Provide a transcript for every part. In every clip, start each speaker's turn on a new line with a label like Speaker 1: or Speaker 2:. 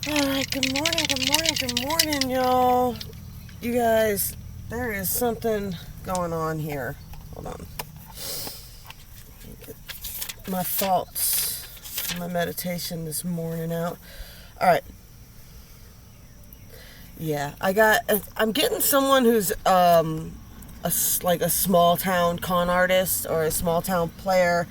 Speaker 1: Alright, good morning, y'all. You guys, there is something going on here. Hold on. Get my thoughts, my meditation this morning out. Alright. Yeah, I'm getting someone who's, like a small town con artist or a small town player.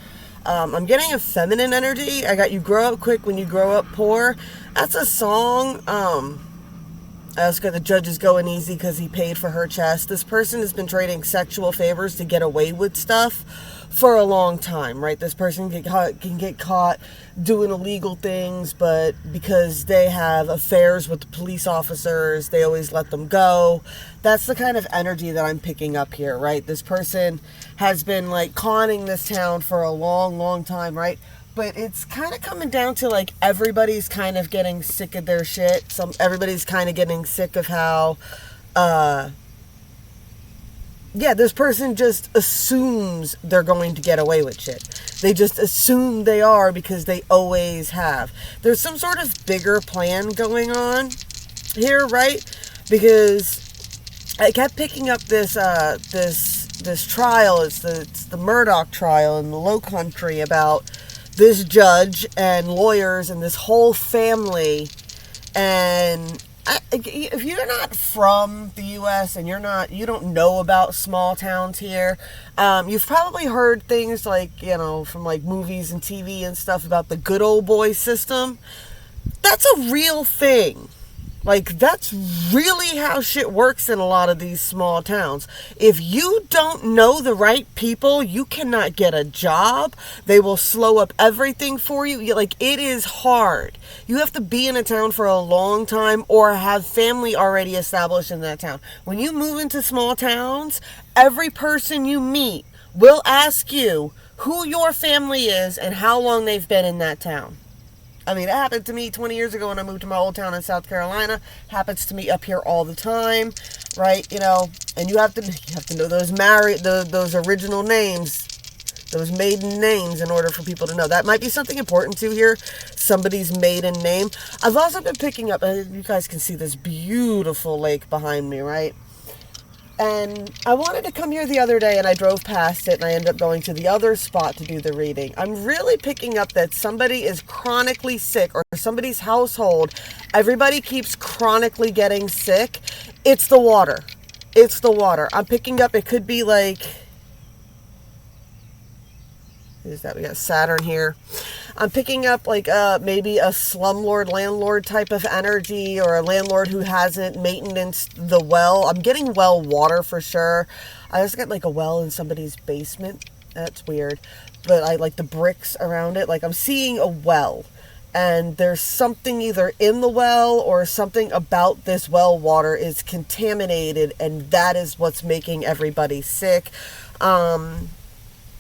Speaker 1: I'm getting a feminine energy. I got You Grow Up Quick When You Grow Up Poor. That's a song. I also got The Judge Is Going Easy because he paid for her chest. This person has been trading sexual favors to get away with stuff for a long time, right? This person can get caught doing illegal things, but because they have affairs with the police officers, they always let them go. That's the kind of energy that I'm picking up here, right? This person has been like conning this town for a long, long time, right? But it's kind of coming down to like everybody's kind of getting sick of their shit. Everybody's kind of getting sick of how this person just assumes they're going to get away with shit. They just assume they are because they always have. There's some sort of bigger plan going on here, right? Because I kept picking up this trial. It's the Murdoch trial in the Low Country about this judge and lawyers and this whole family. And if you're not from the U.S. and you don't know about small towns here, you've probably heard things like, from like movies and TV and stuff about the good old boy system. That's a real thing. Like, that's really how shit works in a lot of these small towns. If you don't know the right people, you cannot get a job. They will slow up everything for you. Like, it is hard. You have to be in a town for a long time or have family already established in that town. When you move into small towns, every person you meet will ask you who your family is and how long they've been in that town. I mean, it happened to me 20 years ago when I moved to my old town in South Carolina. Happens to me up here all the time, right? And you have to know those original names, those maiden names in order for people to know. That might be something important to hear, somebody's maiden name. I've also been picking up, you guys can see this beautiful lake behind me, right? And I wanted to come here the other day and I drove past it and I ended up going to the other spot to do the reading. I'm really picking up that somebody is chronically sick, or somebody's household, everybody keeps chronically getting sick. It's the water. It's the water. I'm picking up, it could be like, is that we got Saturn here. I'm picking up like maybe a slumlord landlord type of energy, or a landlord who hasn't maintenance the well. I'm getting well water for sure. I just got like a well in somebody's basement. That's weird, but I like the bricks around it. Like, I'm seeing a well, and there's something either in the well or something about this well water is contaminated, and that is what's making everybody sick.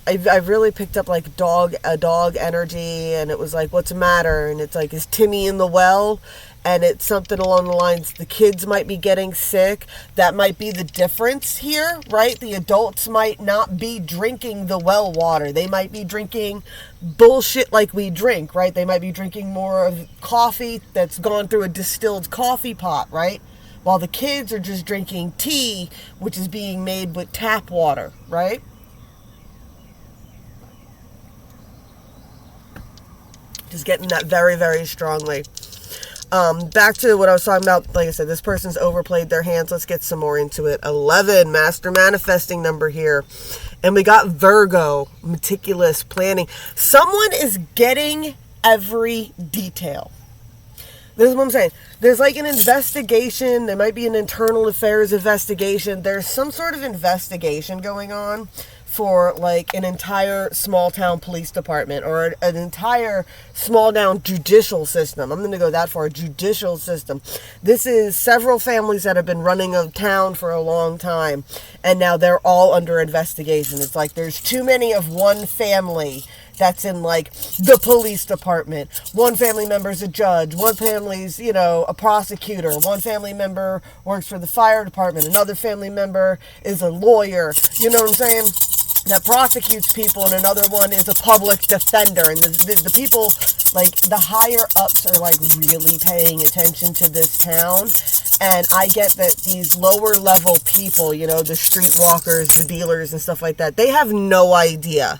Speaker 1: I've really picked up like a dog energy, and it was like, what's the matter? And it's like, is Timmy in the well? And it's something along the lines, the kids might be getting sick. That might be the difference here, right? The adults might not be drinking the well water. They might be drinking bullshit like we drink, right? They might be drinking more of coffee that's gone through a distilled coffee pot, right? While the kids are just drinking tea, which is being made with tap water, right? Just getting that very, very strongly. Back to what I was talking about. Like I said, this person's overplayed their hands. Let's get some more into it. 11, master manifesting number here. And we got Virgo, meticulous planning. Someone is getting every detail. This is what I'm saying. There's like an investigation. There might be an internal affairs investigation. There's some sort of investigation going on for like an entire small town police department, or an entire small town judicial system. I'm going to go that far, judicial system. This is several families that have been running a town for a long time, and now they're all under investigation. It's like there's too many of one family that's in like the police department. One family member's a judge. One family's, a prosecutor. One family member works for the fire department. Another family member is a lawyer. You know what I'm saying? that prosecutes people, and another one is a public defender. And the people, like, the higher ups are, like, really paying attention to this town. And I get that these lower level people, you know, the streetwalkers, the dealers and stuff like that, they have no idea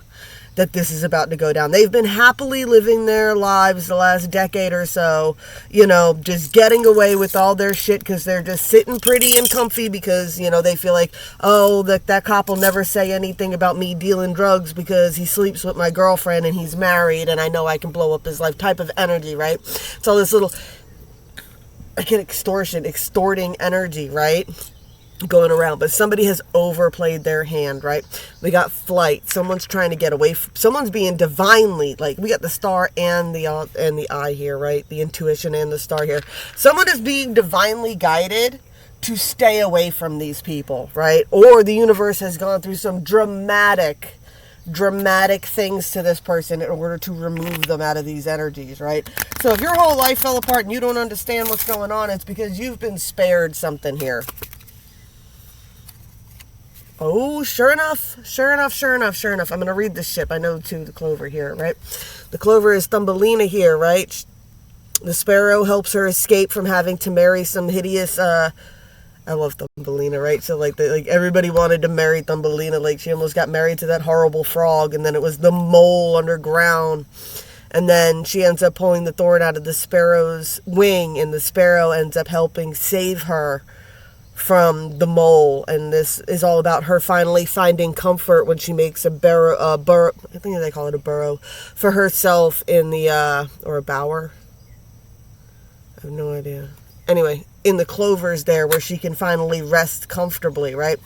Speaker 1: that this is about to go down. They've been happily living their lives the last decade or so, you know, just getting away with all their shit because they're just sitting pretty and comfy because, you know, they feel like, oh, that cop will never say anything about me dealing drugs because he sleeps with my girlfriend and he's married and I know I can blow up his life type of energy, right? It's all this little, extorting energy, right? Going around, but somebody has overplayed their hand, right? We got flight. Someone's trying to get away. Someone's being divinely, like, we got the star and the eye here, right? The intuition and the star here. Someone is being divinely guided to stay away from these people, right? Or the universe has gone through some dramatic things to this person in order to remove them out of these energies, right? So if your whole life fell apart and you don't understand what's going on, it's because you've been spared something here. Oh, sure enough. I'm going to read this ship. I know, too, the Clover here, right? The Clover is Thumbelina here, right? The Sparrow helps her escape from having to marry some hideous, I love Thumbelina, right? So, like, everybody wanted to marry Thumbelina. Like, she almost got married to that horrible frog, and then it was the mole underground. And then she ends up pulling the thorn out of the Sparrow's wing, and the Sparrow ends up helping save her from the mole. And this is all about her finally finding comfort when she makes a burrow, I think they call it a burrow, for herself in the, or a bower. I have no idea. Anyway, in the clovers there where she can finally rest comfortably, right?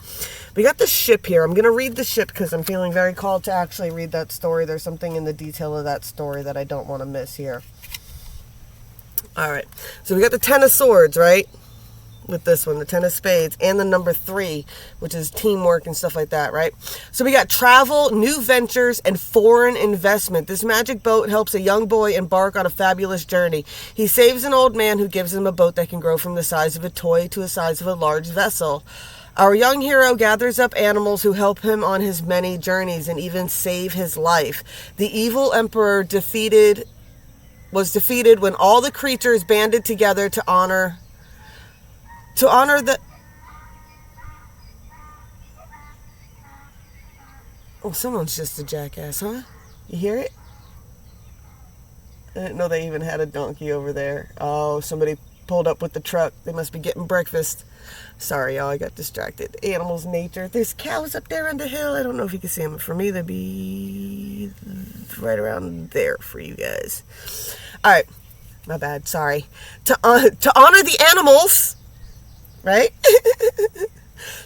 Speaker 1: We got the ship here. I'm going to read the ship because I'm feeling very called to actually read that story. There's something in the detail of that story that I don't want to miss here. All right. So we got the Ten of Swords, right? With this one, the Ten of Spades, and the number 3, which is teamwork and stuff like that, right? So we got travel, new ventures, and foreign investment. This magic boat helps a young boy embark on a fabulous journey. He saves an old man who gives him a boat that can grow from the size of a toy to the size of a large vessel. Our young hero gathers up animals who help him on his many journeys and even save his life. The evil emperor was defeated when all the creatures banded together to honor the... Oh, someone's just a jackass, huh? You hear it? I didn't know they even had a donkey over there. Oh, somebody pulled up with the truck. They must be getting breakfast. Sorry, y'all, I got distracted. Animals, nature. There's cows up there on the hill. I don't know if you can see them, but for me, they'd be right around there for you guys. All right. My bad. Sorry. To honor the animals... right?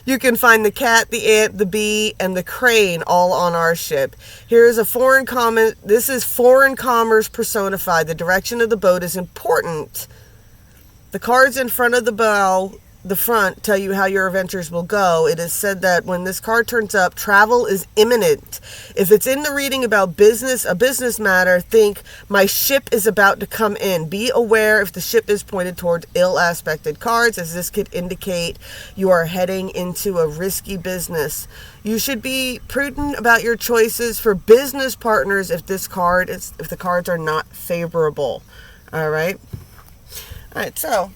Speaker 1: You can find the cat, the ant, the bee, and the crane all on our ship. Here is a foreign comment. This is foreign commerce personified. The direction of the boat is important. The cards in front of the front tell you how your adventures will go. It is said that when this card turns up, travel is imminent. If it's in the reading about a business matter, think, my ship is about to come in. Be aware if the ship is pointed towards ill-aspected cards, as this could indicate you are heading into a risky business. You should be prudent about your choices for business partners if the cards are not favorable. All right. All right, so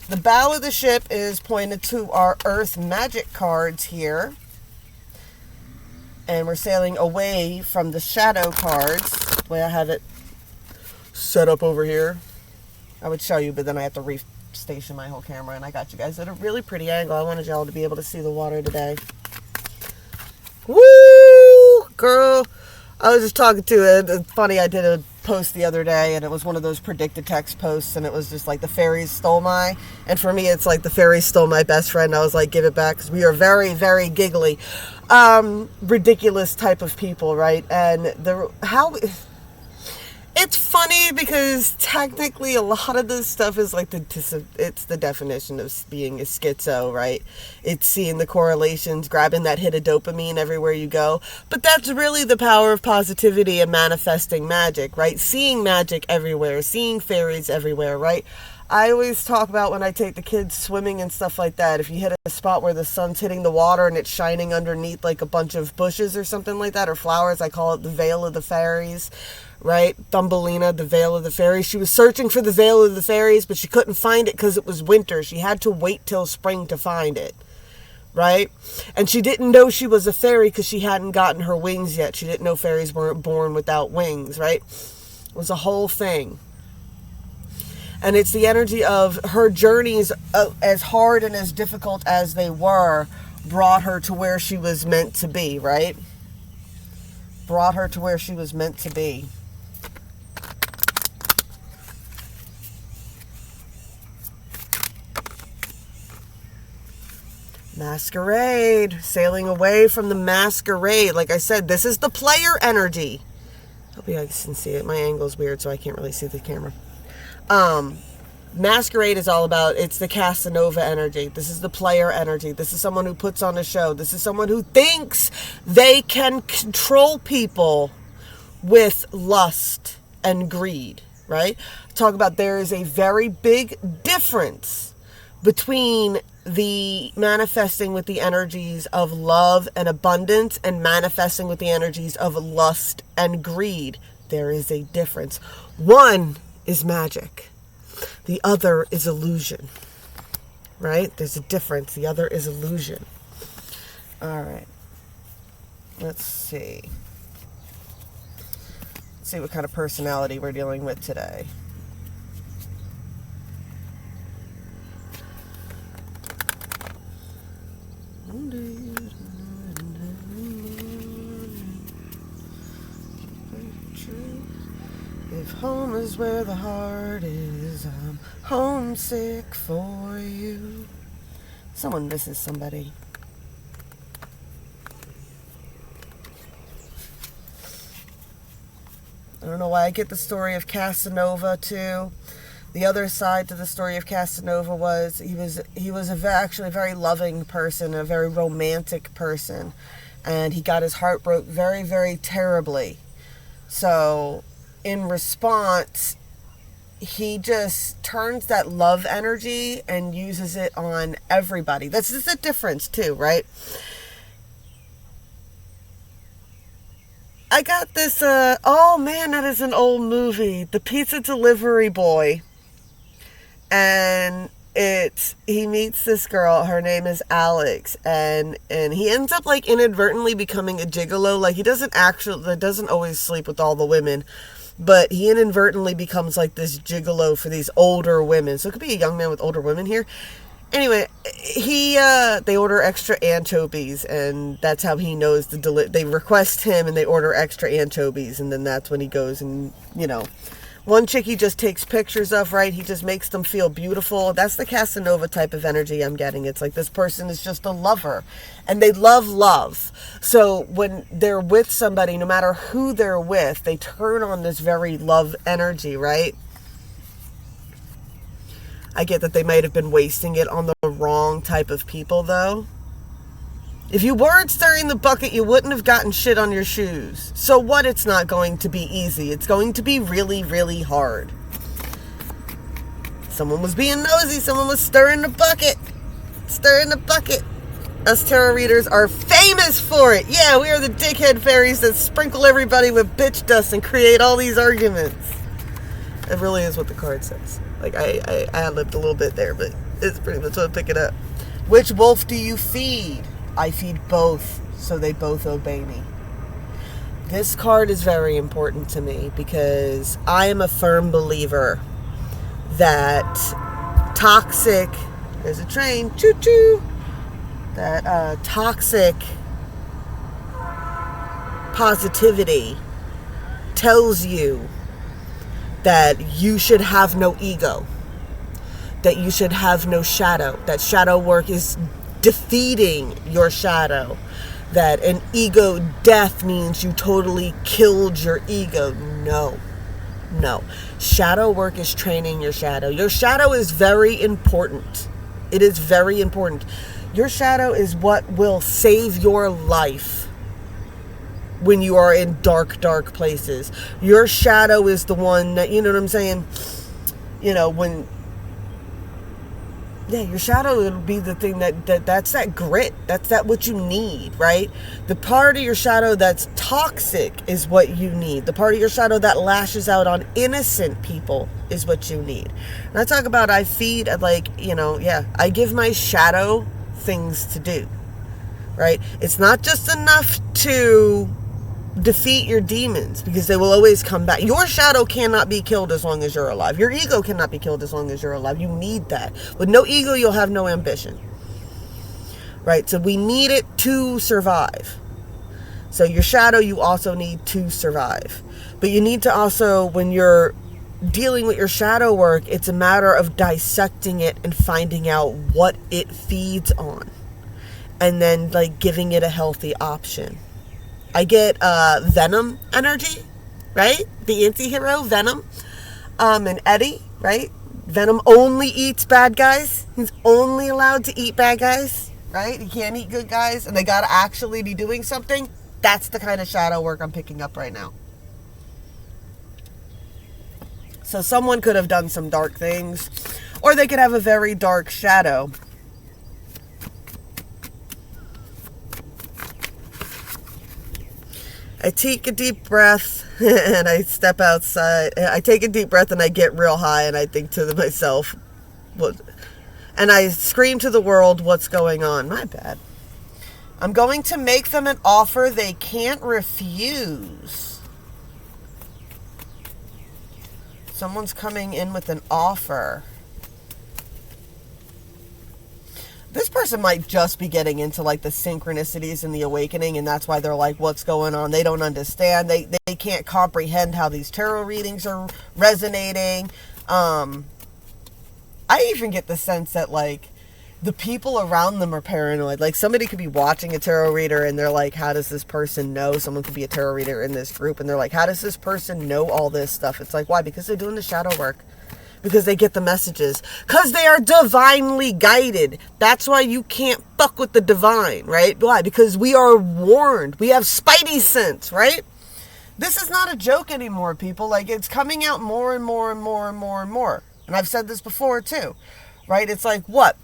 Speaker 1: the bow of the ship is pointed to our Earth magic cards here. And we're sailing away from the shadow cards. The way I have it set up over here. I would show you, but then I have to restation my whole camera. And I got you guys at a really pretty angle. I wanted y'all to be able to see the water today. Woo! Girl, I was just talking to it. It's funny, I did a post the other day, and it was one of those predicted text posts, and it was just like the fairies stole my, and for me it's like the fairies stole my best friend. I was like, give it back, because we are very, very giggly, ridiculous type of people, right? And it's It's funny because technically a lot of this stuff is like it's the definition of being a schizo, right? It's seeing the correlations, grabbing that hit of dopamine everywhere you go. But that's really the power of positivity and manifesting magic, right? Seeing magic everywhere, seeing fairies everywhere, right? I always talk about when I take the kids swimming and stuff like that. If you hit a spot where the sun's hitting the water and it's shining underneath like a bunch of bushes or something like that, or flowers, I call it the veil of the fairies, right? Thumbelina, the veil of the fairies. She was searching for the veil of the fairies, but she couldn't find it because it was winter. She had to wait till spring to find it, right? And she didn't know she was a fairy because she hadn't gotten her wings yet. She didn't know fairies weren't born without wings, right? It was a whole thing. And it's the energy of her journeys, as hard and as difficult as they were, brought her to where she was meant to be, right? Brought her to where she was meant to be. Masquerade. Sailing away from the masquerade. Like I said, this is the player energy. Hope you guys can see it. My angle's weird, so I can't really see the camera. Masquerade is all about, it's the Casanova energy. This is the player energy. This is someone who puts on a show. This is someone who thinks they can control people with lust and greed, right? Talk about there is a very big difference between the manifesting with the energies of love and abundance and manifesting with the energies of lust and greed. There is a difference. One is magic. The other is illusion, right? There's a difference. The other is illusion. All right. Let's see. Let's see what kind of personality we're dealing with today. If home is where the heart is, I'm homesick for you. Someone misses somebody. I don't know why I get the story of Casanova too. The other side to the story of Casanova was he was actually a very loving person, a very romantic person, and he got his heart broke very, very terribly. So in response, he just turns that love energy and uses it on everybody. That's just a difference too, right? I got this, oh man, that is an old movie. The Pizza Delivery Boy. And he meets this girl, her name is Alex, and he ends up like inadvertently becoming a gigolo. Like he doesn't always sleep with all the women, but he inadvertently becomes like this gigolo for these older women. So it could be a young man with older women here. Anyway, they order extra anchovies, and that's how he knows they request him and they order extra anchovies, and then that's when he goes and, one chick he just takes pictures of, right? He just makes them feel beautiful. That's the Casanova type of energy I'm getting. It's like this person is just a lover, and they love. So when they're with somebody, no matter who they're with, they turn on this very love energy, right? I get that they might have been wasting it on the wrong type of people, though. If you weren't stirring the bucket, you wouldn't have gotten shit on your shoes. So what? It's not going to be easy. It's going to be really, really hard. Someone was being nosy. Someone was stirring the bucket. Stirring the bucket. Us tarot readers are famous for it. Yeah, we are the dickhead fairies that sprinkle everybody with bitch dust and create all these arguments. It really is what the card says. Like, I lived a little bit there, but it's pretty much what I'm picking up. Which wolf do you feed? I feed both, so they both obey me. This card is very important to me because I am a firm believer that toxic, there's a train, choo-choo, that toxic positivity tells you that you should have no ego, that you should have no shadow, that shadow work is defeating your shadow, that an ego death means you totally killed your ego. No. No. Shadow work is training your shadow. Your shadow is very important. It is very important. Your shadow is what will save your life when you are in dark, dark places. Your shadow is the one that, you know what I'm saying? You know, when, yeah, your shadow will be the thing that's that grit. That's that what you need, right? The part of your shadow that's toxic is what you need. The part of your shadow that lashes out on innocent people is what you need. And I talk about I give my shadow things to do, right? It's not just enough to defeat your demons, because they will always come back. Your shadow cannot be killed as long as you're alive. Your ego cannot be killed as long as you're alive. You need that. With no ego, you'll have no ambition, right? So we need it to survive. So your shadow, you also need to survive. But you need to also, when you're dealing with your shadow work, it's a matter of dissecting it and finding out what it feeds on, and then like giving it a healthy option. I get Venom energy, right? The anti-hero, Venom. And Eddie, right? Venom only eats bad guys. He's only allowed to eat bad guys, right? He can't eat good guys, and they gotta actually be doing something. That's the kind of shadow work I'm picking up right now. So someone could have done some dark things, or they could have a very dark shadow. I take a deep breath and I step outside. I take a deep breath and I get real high, and I think to myself, and I scream to the world, what's going on? My bad. I'm going to make them an offer they can't refuse. Someone's coming in with an offer. This person might just be getting into like the synchronicities and the awakening, and that's why they're like, what's going on? They don't understand. They can't comprehend how these tarot readings are resonating. I even get the sense that like the people around them are paranoid. Like somebody could be watching a tarot reader and they're like, how does this person know? Someone could be a tarot reader in this group and they're like, how does this person know all this stuff? It's like, why? Because they're doing the shadow work. Because they get the messages. Because they are divinely guided. That's why you can't fuck with the divine, right? Why? Because we are warned. We have spidey sense, right? This is not a joke anymore, people. Like, it's coming out more and more and more and more and more. And I've said this before, too. Right? It's like, what?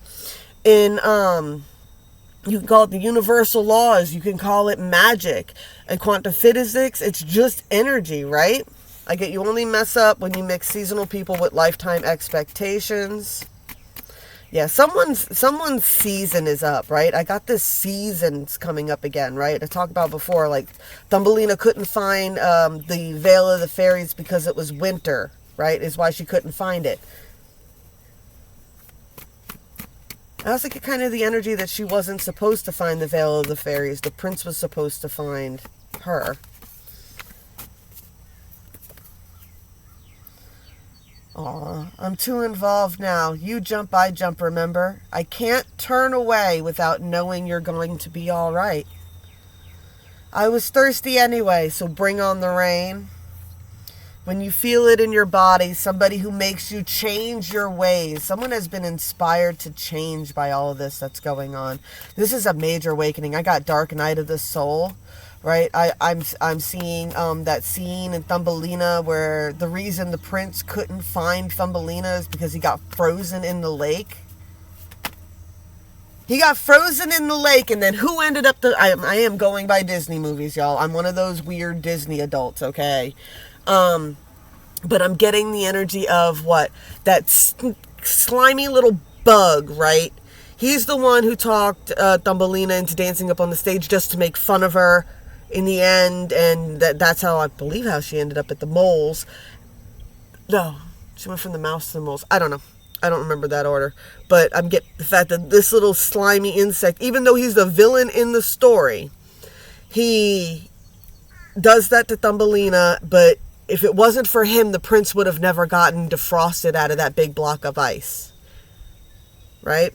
Speaker 1: You can call it the universal laws. You can call it magic. And quantum physics, it's just energy, right? I get you only mess up when you mix seasonal people with lifetime expectations. Yeah, someone's season is up, right? I got this seasons coming up again, right? I talked about before, like Thumbelina couldn't find the Veil of the Fairies because it was winter, right? Is why she couldn't find it. I also get kind of the energy that she wasn't supposed to find the Veil of the Fairies. The prince was supposed to find her. Aw, I'm too involved now. You jump, I jump, remember? I can't turn away without knowing you're going to be all right. I was thirsty anyway, so bring on the rain. When you feel it in your body, somebody who makes you change your ways. Someone has been inspired to change by all of this that's going on. This is a major awakening. I got Dark Night of the Soul. Right, I'm seeing that scene in Thumbelina where the reason the prince couldn't find Thumbelina is because he got frozen in the lake. He got frozen in the lake, and then who ended up I am going by Disney movies, y'all. I'm one of those weird Disney adults, okay? But I'm getting the energy of what? That slimy little bug, right? He's the one who talked Thumbelina into dancing up on the stage just to make fun of her. In the end, and that's how I believe how she ended up at the moles. No, she went from the mouse to the moles. I don't know. I don't remember that order. But I'm getting the fact that this little slimy insect, even though he's the villain in the story, he does that to Thumbelina. But if it wasn't for him, the prince would have never gotten defrosted out of that big block of ice. Right?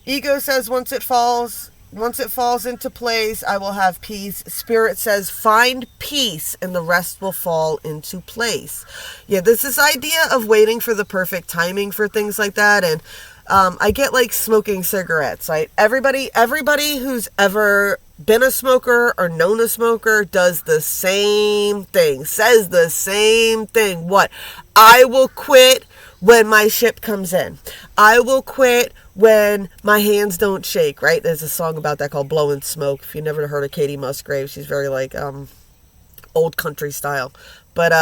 Speaker 1: Ego says once it falls, Once it falls into place, I will have peace. Spirit says, find peace and the rest will fall into place. Yeah, this idea of waiting for the perfect timing for things like that. And I get like smoking cigarettes, right? Everybody who's ever been a smoker or known a smoker does the same thing, says the same thing. What? I will quit when my ship comes in. I will quit when my hands don't shake, right? There's a song about that called Blowing Smoke. If you've never heard of Katie Musgrave, she's very like old country style. But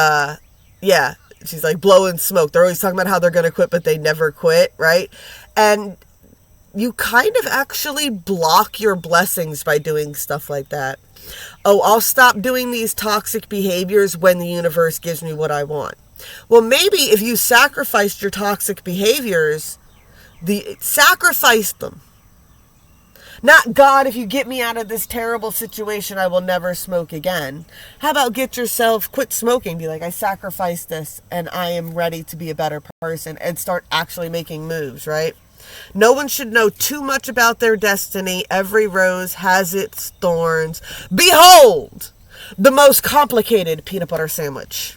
Speaker 1: yeah, she's like blowing smoke. They're always talking about how they're going to quit, but they never quit, right? And you kind of actually block your blessings by doing stuff like that. Oh, I'll stop doing these toxic behaviors when the universe gives me what I want. Well, maybe if you sacrificed your toxic behaviors, sacrifice them. Not, God, if you get me out of this terrible situation, I will never smoke again. How about quit smoking, be like, I sacrificed this and I am ready to be a better person, and start actually making moves, right? No one should know too much about their destiny. Every rose has its thorns. Behold, the most complicated peanut butter sandwich.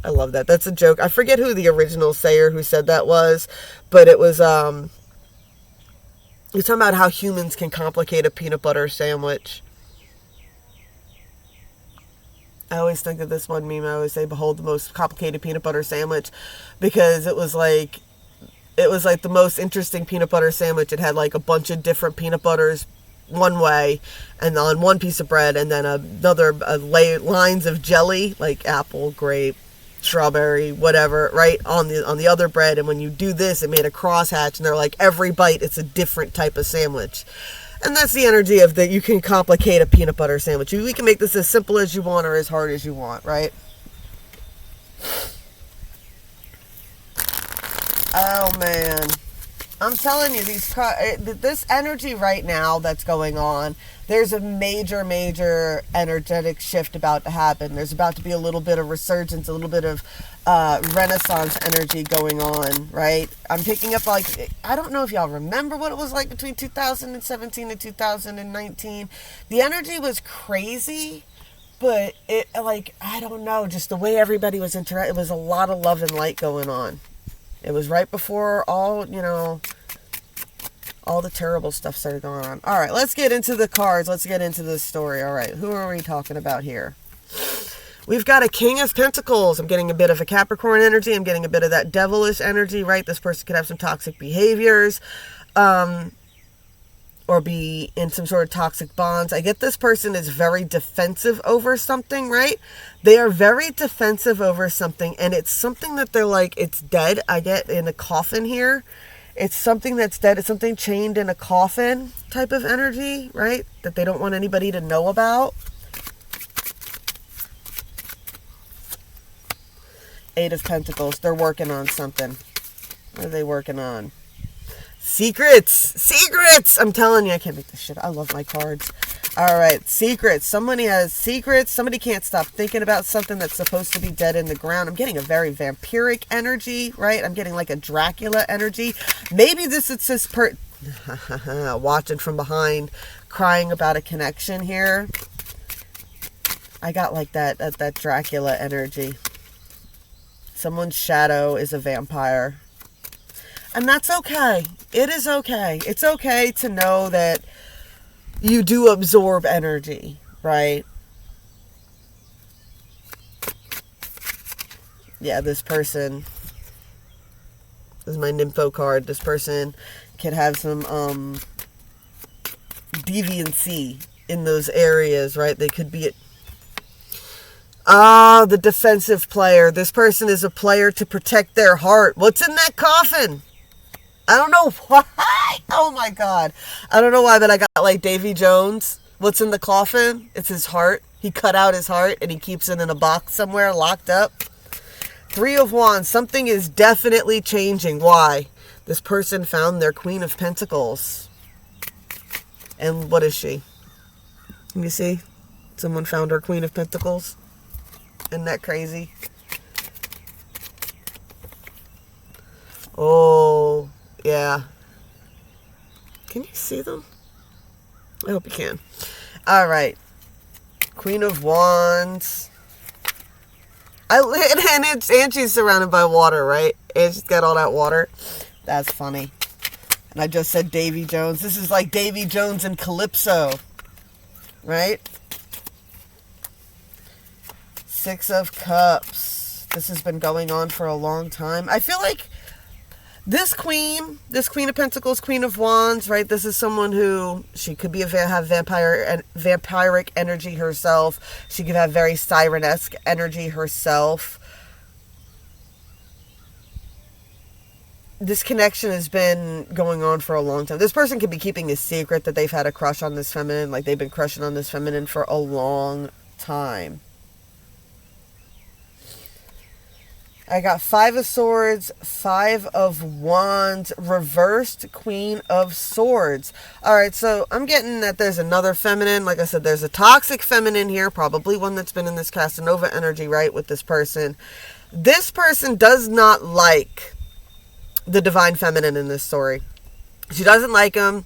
Speaker 1: I love that. That's a joke. I forget who the original sayer who said that was, but it was, he's talking about how humans can complicate a peanut butter sandwich. I always think of this one meme. I always say, behold the most complicated peanut butter sandwich, because it was like the most interesting peanut butter sandwich. It had like a bunch of different peanut butters one way and on one piece of bread, and then another lines of jelly, like apple, grape, strawberry, whatever, right, on the other bread. And when you do this, it made a crosshatch, and they're like, every bite it's a different type of sandwich. And that's the energy of that. You can complicate a peanut butter sandwich. We can make this as simple as you want or as hard as you want, right? Oh man, I'm telling you, this energy right now that's going on, there's a major energetic shift about to happen. There's about to be a little bit of resurgence, a little bit of renaissance energy going on, right? I'm picking up, like, I don't know if y'all remember what it was like between 2017 and 2019. The energy was crazy, but it, like, I don't know, just the way everybody was interacting, it was a lot of love and light going on. It was right before all the terrible stuff started going on. All right, let's get into the cards. Let's get into this story. All right, who are we talking about here? We've got a King of Pentacles. I'm getting a bit of a Capricorn energy. I'm getting a bit of that devilish energy, right? This person could have some toxic behaviors, or be in some sort of toxic bonds. I get this person is very defensive over something, right? They are very defensive over something, and it's something that they're like, it's dead. I get in a coffin here. It's something that's dead. It's something chained in a coffin type of energy, right? That they don't want anybody to know about. Eight of Pentacles. They're working on something. What are they working on? Secrets! I'm telling you, I can't make this shit. I love my cards. All right, secrets. Somebody has secrets. Somebody can't stop thinking about something that's supposed to be dead in the ground. I'm getting a very vampiric energy, right? I'm getting like a Dracula energy. Maybe this is this watching from behind, crying about a connection here. I got like that Dracula energy. Someone's shadow is a vampire. And that's okay. It is okay. It's okay to know that you do absorb energy, right? Yeah, this person, this is my nympho card. This person could have some deviancy in those areas, right? They could be the defensive player. This person is a player to protect their heart. What's in that coffin? I don't know why. Oh my God. I don't know why, but I got like Davy Jones. What's in the coffin? It's his heart. He cut out his heart and he keeps it in a box somewhere locked up. Three of Wands. Something is definitely changing. Why? This person found their Queen of Pentacles. And what is she? Can you see? Someone found her Queen of Pentacles. Isn't that crazy? Oh, yeah. Can you see them? I hope you can. All right. Queen of Wands. And she's surrounded by water, right? And she's got all that water. That's funny. And I just said Davy Jones. This is like Davy Jones and Calypso, right? Six of Cups. This has been going on for a long time. I feel like this Queen of Pentacles, Queen of Wands, right? This is someone who, she could be have vampiric energy herself. She could have very siren-esque energy herself. This connection has been going on for a long time. This person could be keeping a secret that they've had a crush on this feminine, like they've been crushing on this feminine for a long time. I got Five of Swords, Five of Wands, reversed Queen of Swords. All right, so I'm getting that there's another feminine. Like I said, there's a toxic feminine here, probably one that's been in this Casanova energy, right, with this person. This person does not like the divine feminine in this story. She doesn't like him.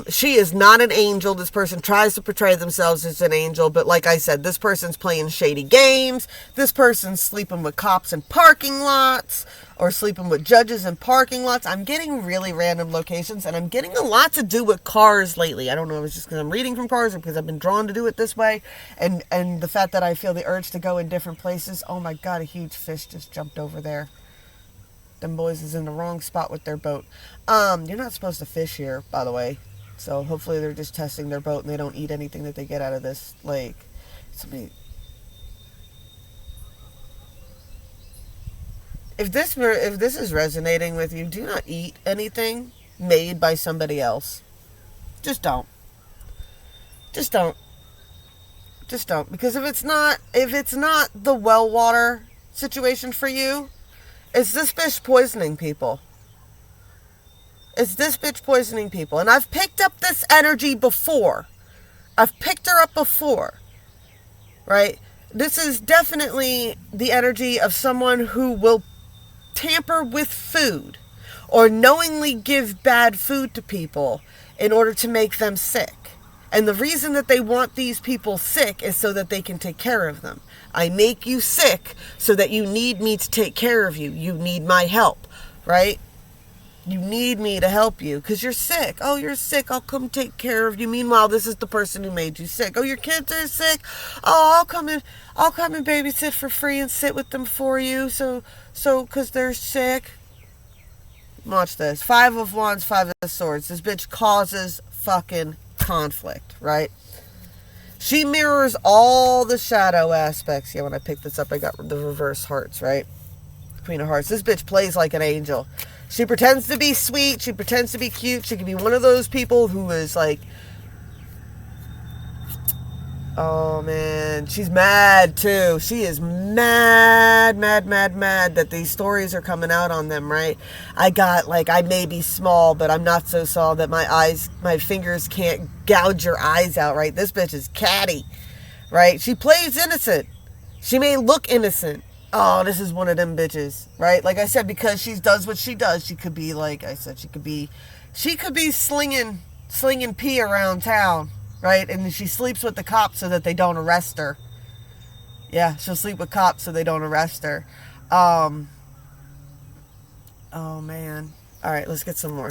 Speaker 1: She is not an angel. This person tries to portray themselves as an angel, but like I said, this person's playing shady games. This person's sleeping with cops in parking lots or sleeping with judges in parking lots. I'm getting really random locations, and I'm getting a lot to do with cars lately. I don't know if it's just because I'm reading from cars or because I've been drawn to do it this way, and the fact that I feel the urge to go in different places. Oh my God, a huge fish just jumped over there. Them boys is in the wrong spot with their boat. You're not supposed to fish here, by the way. So hopefully they're just testing their boat and they don't eat anything that they get out of this lake. If this is resonating with you, do not eat anything made by somebody else. Just don't. Just don't. Just don't. Because if it's not the well water situation for you, it's this bitch poisoning people. It's this bitch poisoning people. And I've picked up this energy before. I've picked her up before. Right? This is definitely the energy of someone who will tamper with food or knowingly give bad food to people in order to make them sick. And the reason that they want these people sick is so that they can take care of them. I make you sick so that you need me to take care of you. You need my help, right? You need me to help you because you're sick. Oh, you're sick. I'll come take care of you. Meanwhile, this is the person who made you sick. Oh, your kids are sick. Oh, I'll come and babysit for free and sit with them for you. So, because they're sick. Watch this. Five of Wands, Five of Swords. This bitch causes fucking conflict, right? She mirrors all the shadow aspects. Yeah, when I picked this up, I got the reverse hearts, right? Queen of Hearts. This bitch plays like an angel. She pretends to be sweet. She pretends to be cute. She can be one of those people who is like, oh man, she's mad too. She is mad that these stories are coming out on them, right? I may be small, but I'm not so small that my fingers can't gouge your eyes out, right? This bitch is catty, right? She plays innocent. She may look innocent. Oh, this is one of them bitches, right? Like I said, because she does what she does, she could be, like I said, she could be slinging pee around town, right? And she sleeps with the cops so that they don't arrest her. Yeah, she'll sleep with cops so they don't arrest her. Oh man. All right, let's get some more.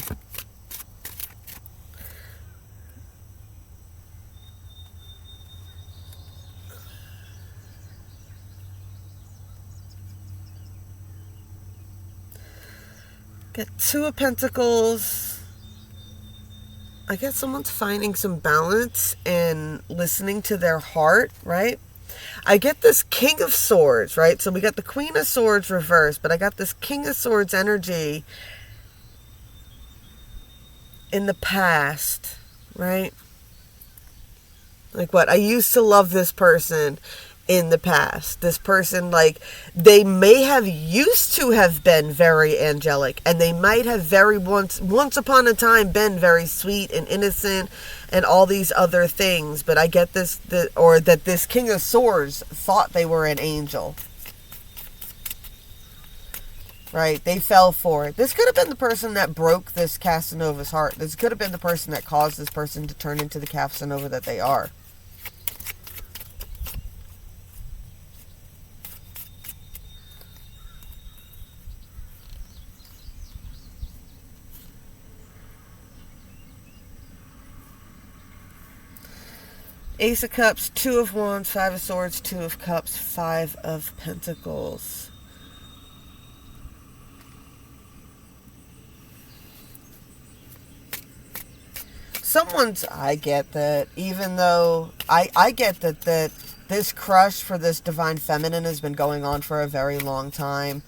Speaker 1: Get Two of Pentacles. I guess someone's finding some balance and listening to their heart, right? I get this King of Swords, right? So we got the Queen of Swords reversed, but I got this King of Swords energy in the past, right? Like what? I used to love this person in the past. This person, like, they may have used to have been very angelic, and they might have once upon a time been very sweet and innocent and all these other things, but I get that this King of Swords thought they were an angel. right? They fell for it. This could have been the person that broke this Casanova's heart. This could have been the person that caused this person to turn into the Casanova that they are. Ace of Cups, Two of Wands, Five of Swords, Two of Cups, Five of Pentacles. I get that, even though I get that this crush for this divine feminine has been going on for a very long time.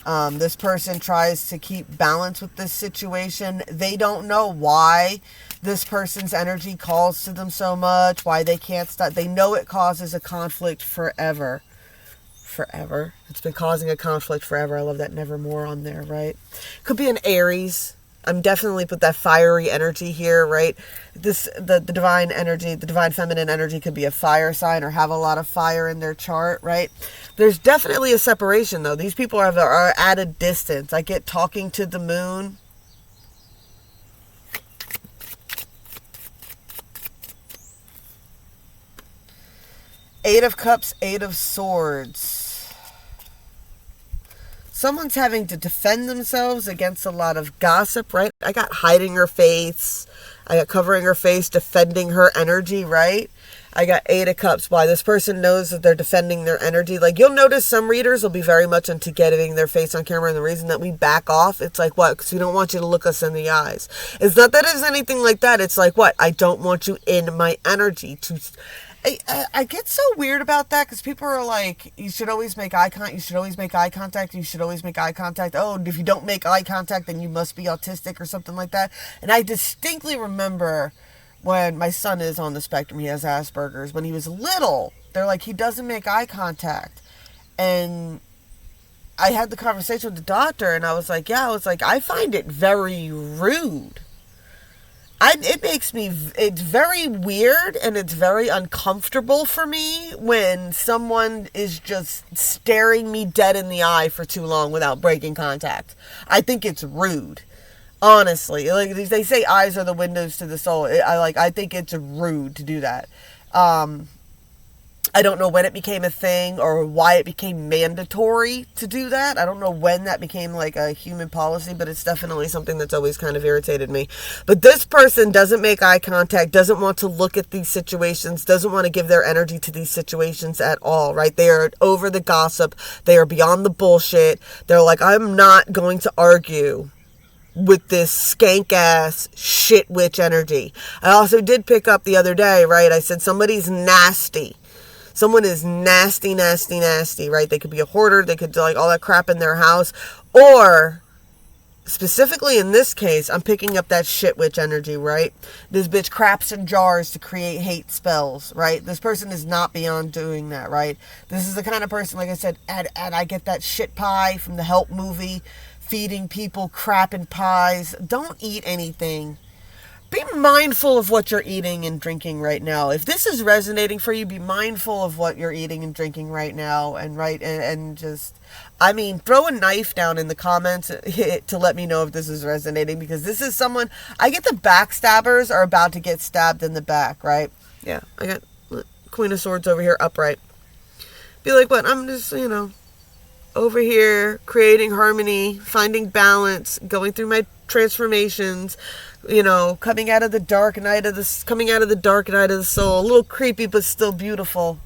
Speaker 1: This person tries to keep balance with this situation. They don't know why this person's energy calls to them so much, why they can't stop. They know it causes a conflict forever. Forever. It's been causing a conflict forever. I love that nevermore on there, right? Could be an Aries. I'm definitely put that fiery energy here, right? The divine energy, the divine feminine energy could be a fire sign or have a lot of fire in their chart, right? There's definitely a separation, though. These people are at a distance. I get talking to the moon. Eight of Cups, Eight of Swords. Someone's having to defend themselves against a lot of gossip, right? I got hiding her face. I got covering her face, defending her energy, right? I got Eight of Cups. Why? This person knows that they're defending their energy. Like, you'll notice some readers will be very much into getting their face on camera. And the reason that we back off, it's like, what? Because we don't want you to look us in the eyes. It's not that it's anything like that. It's like, what? I don't want you in my energy to... I get so weird about that because people are like, you should always make eye contact. You should always make eye contact. You should always make eye contact. Oh, and if you don't make eye contact, then you must be autistic or something like that. And I distinctly remember when my son is on the spectrum, he has Asperger's. When he was little, they're like, he doesn't make eye contact. And I had the conversation with the doctor and I was like, I find it very rude. It's very weird and it's very uncomfortable for me when someone is just staring me dead in the eye for too long without breaking contact. I think it's rude. Honestly, like they say, eyes are the windows to the soul. I think it's rude to do that. I don't know when it became a thing or why it became mandatory to do that. I don't know when that became like a human policy, but it's definitely something that's always kind of irritated me. But this person doesn't make eye contact, doesn't want to look at these situations, doesn't want to give their energy to these situations at all, right? They are over the gossip. They are beyond the bullshit. They're like, I'm not going to argue with this skank ass shit witch energy. I also did pick up the other day, right? I said somebody's nasty. Someone is nasty, nasty, nasty, right? They could be a hoarder. They could do like all that crap in their house. Or, specifically in this case, I'm picking up that shit witch energy, right? This bitch craps in jars to create hate spells, right? This person is not beyond doing that, right? This is the kind of person, like I said, and I get that shit pie from the Help movie, feeding people crap and pies. Don't eat anything. Be mindful of what you're eating and drinking right now. If this is resonating for you, be mindful of what you're eating and drinking right now. And just, throw a knife down in the comments to let me know if this is resonating. Because this is someone, I get the backstabbers are about to get stabbed in the back, right? Yeah, I got Queen of Swords over here upright. Be like, what? I'm just, over here creating harmony, finding balance, going through my transformations, coming out of the dark night of the soul. A little creepy, but still beautiful.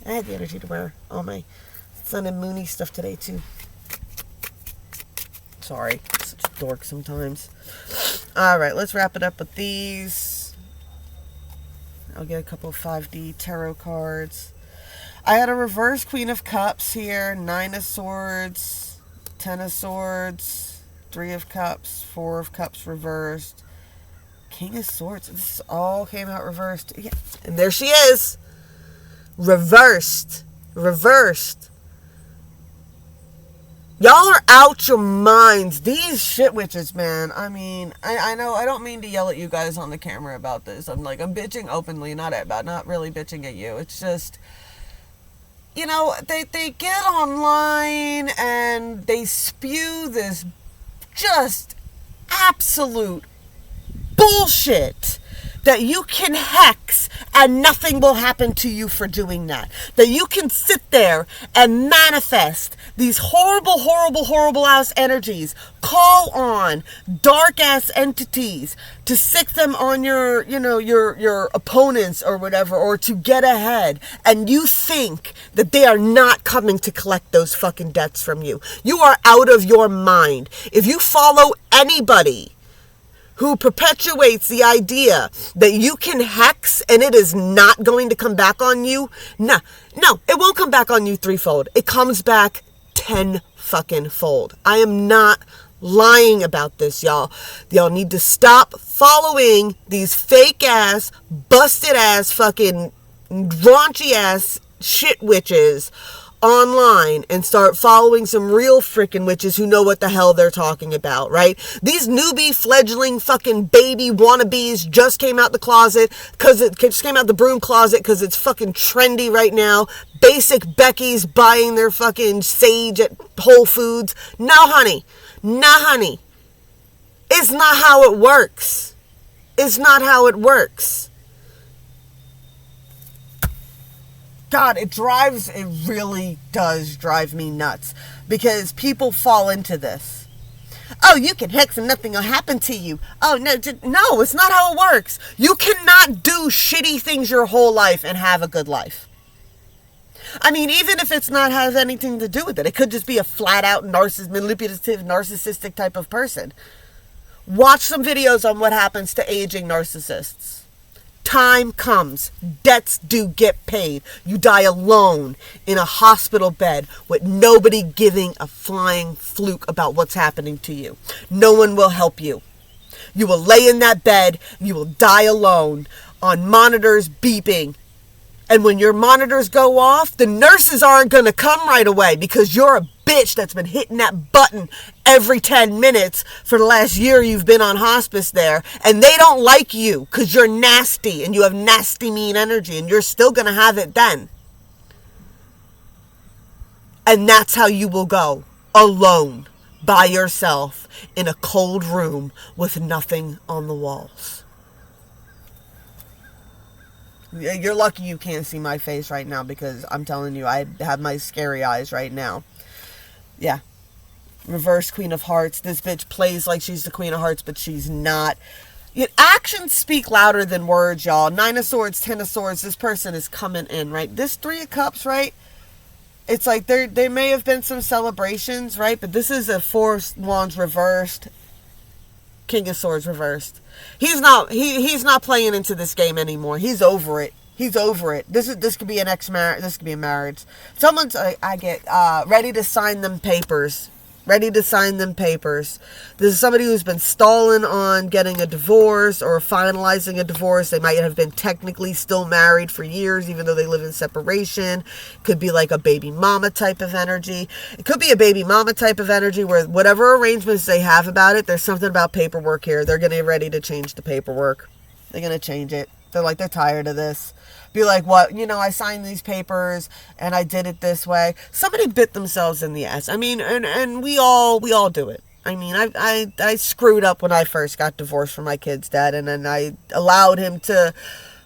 Speaker 1: I had the energy to wear all my sun and moony stuff today too. Sorry, such a dork sometimes. All right, let's wrap it up with these. I'll get a couple of 5D tarot cards. I had a reverse Queen of Cups here, 9 of Swords, 10 of Swords, 3 of Cups, 4 of Cups reversed, King of Swords. This all came out reversed. Yeah. And there she is. Reversed. Y'all are out your minds. These shit witches, man. I know I don't mean to yell at you guys on the camera about this. I'm bitching openly, not really bitching at you. It's just... they get online and they spew this just absolute bullshit that you can hex and nothing will happen to you for doing that. That you can sit there and manifest these horrible, horrible, horrible ass energies, call on dark ass entities to sick them on your opponents or whatever, or to get ahead, and you think that they are not coming to collect those fucking debts from you. You are out of your mind. If you follow anybody who perpetuates the idea that you can hex and it is not going to come back on you, no, it won't come back on you threefold. It comes back 10 fucking fold. I am not lying about this, y'all. Y'all need to stop following these fake ass, busted ass, fucking raunchy ass shit witches online and start following some real freaking witches who know what the hell they're talking about, right? These newbie fledgling fucking baby wannabes just came out the closet because it just came out the broom closet because it's fucking trendy right now. Basic Becky's buying their fucking sage at Whole Foods. No, honey. It's not how it works. It's not how it works. God, it really does drive me nuts because people fall into this. Oh, you can hex and nothing will happen to you. Oh, no, it's not how it works. You cannot do shitty things your whole life and have a good life. I mean, even if it's not has anything to do with it, it could just be a flat out manipulative, narcissistic type of person. Watch some videos on what happens to aging narcissists. Time comes, debts do get paid. You die alone in a hospital bed with nobody giving a flying fluke about what's happening to you. No one will help you. You will lay in that bed, you will die alone on monitors beeping. And when your monitors go off, the nurses aren't going to come right away because you're a bitch that's been hitting that button every 10 minutes for the last year you've been on hospice there. And they don't like you because you're nasty and you have nasty, mean energy, and you're still going to have it then. And that's how you will go, alone, by yourself, in a cold room with nothing on the walls. You're lucky you can't see my face right now because I'm telling you, I have my scary eyes right now. Yeah. Reverse Queen of Hearts. This bitch plays like she's the Queen of Hearts, but she's not. Yet actions speak louder than words, y'all. 9 of Swords, 10 of Swords. This person is coming in, right? This 3 of Cups, right? It's like there may have been some celebrations, right? But this is a 4 of Wands reversed. King of Swords reversed. He's not playing into this game anymore. He's over it. This could be an ex-marriage. This could be a marriage. Someone's ready to sign them papers. This is somebody who's been stalling on getting a divorce or finalizing a divorce. They might have been technically still married for years, even though they live in separation. Could be like a baby mama type of energy. It could be a baby mama type of energy where whatever arrangements they have about it, there's something about paperwork here. They're getting ready to change the paperwork. They're going to change it. They're tired of this. Be like, what? I signed these papers and I did it this way. Somebody bit themselves in the ass. I mean, and we all do it. I mean, I screwed up when I first got divorced from my kid's dad, and then I allowed him to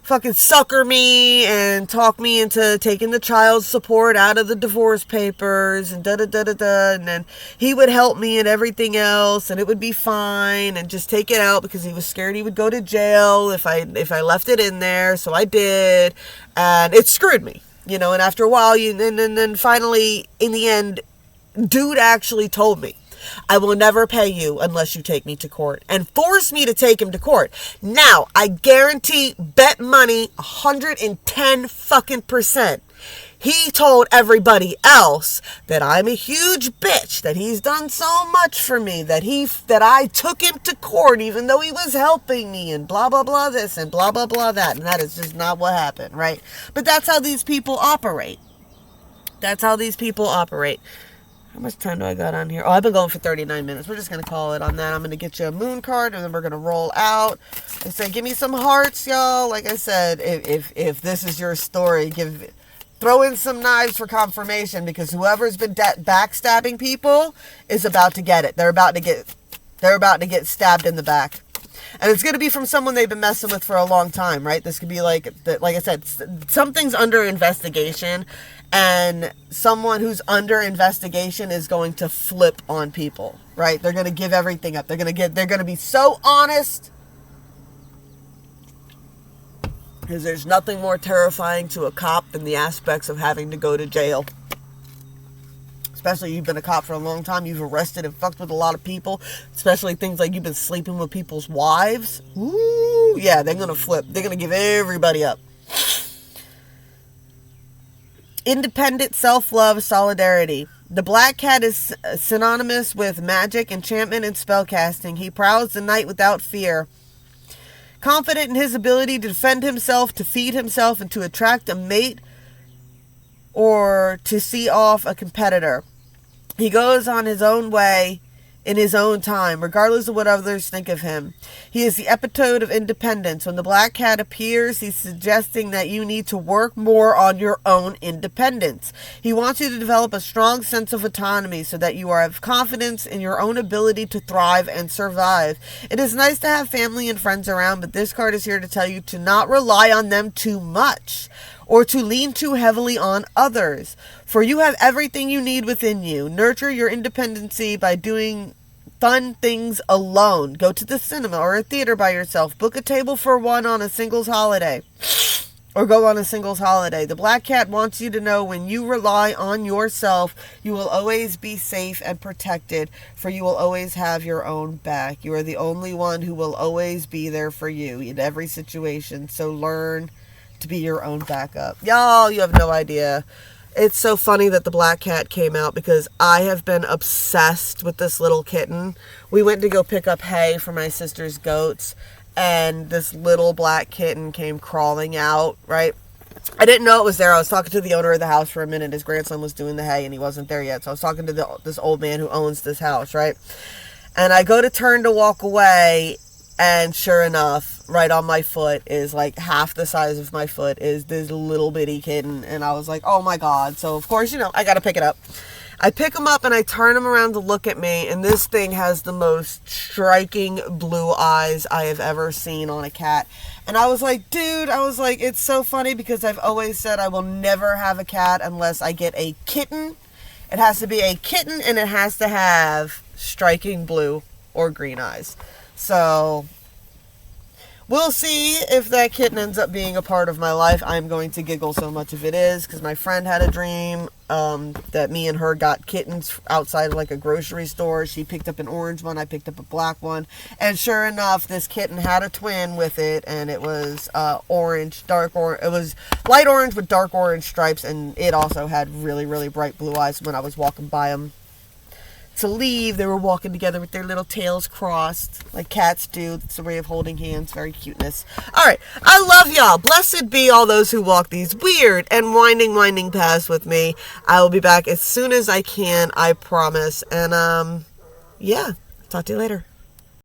Speaker 1: fucking sucker me and talk me into taking the child support out of the divorce papers and da-da-da-da-da, and then he would help me and everything else, and it would be fine, and just take it out because he was scared he would go to jail if I left it in there, so I did, and it screwed me, and after a while, and then finally, in the end, dude actually told me, I will never pay you unless you take me to court, and force me to take him to court. Now, I guarantee, bet money, 110 fucking %. He told everybody else that I'm a huge bitch, that he's done so much for me, that I took him to court even though he was helping me, and blah, blah, blah this, and blah, blah, blah that, and that is just not what happened, right? But that's how these people operate. How much time do I got on here? Oh, I've been going for 39 minutes. We're just going to call it on that. I'm going to get you a moon card, and then we're going to roll out. I said, give me some hearts, y'all. Like I said, if this is your story, give Throw in some knives for confirmation, because whoever's been backstabbing people is about to get it. They're about to get stabbed in the back. And it's going to be from someone they've been messing with for a long time, right? This could be like I said, something's under investigation, and someone who's under investigation is going to flip on people, right? They're going to give everything up. They're going to be so honest, because there's nothing more terrifying to a cop than the aspects of having to go to jail. Especially you've been a cop for a long time, you've arrested and fucked with a lot of people, especially things like you've been sleeping with people's wives. Ooh, yeah, they're going to flip. They're going to give everybody up. Independent self-love, solidarity. The black cat is synonymous with magic, enchantment, and spellcasting. He prowls the night without fear. Confident in his ability to defend himself, to feed himself, and to attract a mate or to see off a competitor. He goes on his own way in his own time, regardless of what others think of him. He is the epitome of independence. When the black cat appears, he's suggesting that you need to work more on your own independence. He wants you to develop a strong sense of autonomy so that you have confidence in your own ability to thrive and survive. It is nice to have family and friends around, but this card is here to tell you to not rely on them too much, or to lean too heavily on others. For you have everything you need within you. Nurture your independency by doing fun things alone. Go to the cinema or a theater by yourself. Book a table for one on a singles holiday. Or go on a singles holiday. The black cat wants you to know when you rely on yourself, you will always be safe and protected, for you will always have your own back. You are the only one who will always be there for you in every situation. So learn to be your own backup. Y'all, you have no idea. It's so funny that the black cat came out, because I have been obsessed with this little kitten. We went to go pick up hay for my sister's goats, and this little black kitten came crawling out, right? I didn't know it was there. I was talking to the owner of the house for a minute. His grandson was doing the hay, and he wasn't there yet. So I was talking to this old man who owns this house, right? And I go to turn to walk away, and sure enough, right on my foot is, like, half the size of my foot is this little bitty kitten. And I was like, oh my God. So of course, I got to pick it up. I pick him up and I turn him around to look at me. And this thing has the most striking blue eyes I have ever seen on a cat. And I was like, dude, it's so funny, because I've always said I will never have a cat unless I get a kitten. It has to be a kitten, and it has to have striking blue or green eyes. So we'll see if that kitten ends up being a part of my life. I'm going to giggle so much if it is, because my friend had a dream that me and her got kittens outside of like a grocery store. She picked up an orange one. I picked up a black one. And sure enough, this kitten had a twin with it, and it was orange, dark orange. It was light orange with dark orange stripes, and it also had really, really bright blue eyes. When I was walking by them to leave, they were walking together with their little tails crossed, like cats do. It's a way of holding hands. Very cuteness. All right. I love y'all. Blessed be all those who walk these weird and winding paths with me. I will be back as soon as I can, I promise. And, yeah. Talk to you later.